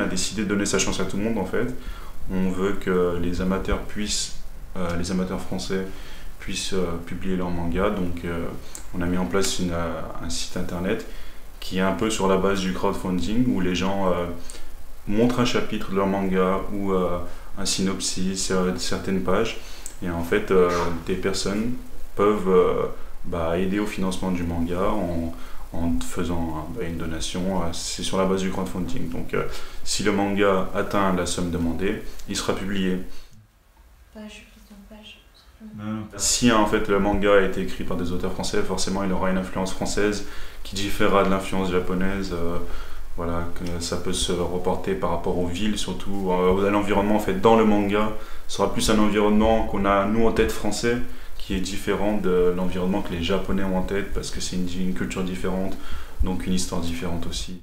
a décidé de donner sa chance à tout le monde en fait. On veut que les amateurs français puissent publier leurs mangas. Donc on a mis en place un site internet qui est un peu sur la base du crowdfunding où les gens montrent un chapitre de leur manga ou un synopsis, certaines pages. Et en fait, des personnes peuvent aider au financement du manga en faisant une donation. C'est sur la base du crowdfunding. Donc si le manga atteint la somme demandée, il sera publié. Si en fait le manga a été écrit par des auteurs français, forcément il aura une influence française qui différera de l'influence japonaise. Voilà, que ça peut se reporter par rapport aux villes, surtout à l'environnement. En fait, dans le manga, ce sera plus un environnement qu'on a nous en tête français, qui est différent de l'environnement que les Japonais ont en tête, parce que c'est une culture différente, donc une histoire différente aussi.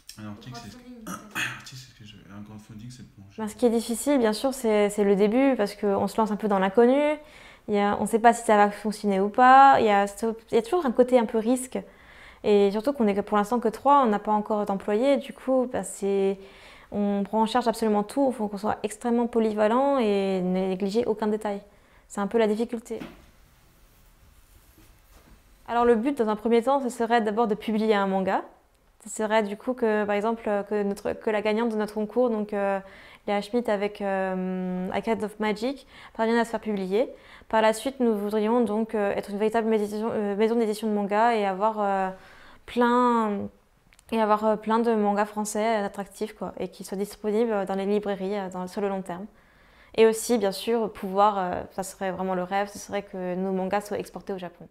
Ce qui est difficile, bien sûr, c'est le début, parce qu'on se lance un peu dans l'inconnu. On ne sait pas si ça va fonctionner ou pas. Il y a toujours un côté un peu risque. Et surtout qu'on est pour l'instant que 3, on n'a pas encore d'employés. Du coup, on prend en charge absolument tout. Il faut qu'on soit extrêmement polyvalent et ne négliger aucun détail. C'est un peu la difficulté. Alors le but, dans un premier temps, ce serait d'abord de publier un manga. Ce serait du coup que, par exemple, que la gagnante de notre concours, donc Léa Schmidt avec Acad of Magic, parvienne à se faire publier. Par la suite, nous voudrions donc être une véritable maison d'édition de manga et avoir plein de mangas français attractifs et qui soient disponibles dans les librairies sur le long terme. Et aussi, bien sûr, ça serait vraiment le rêve, ce serait que nos mangas soient exportés au Japon.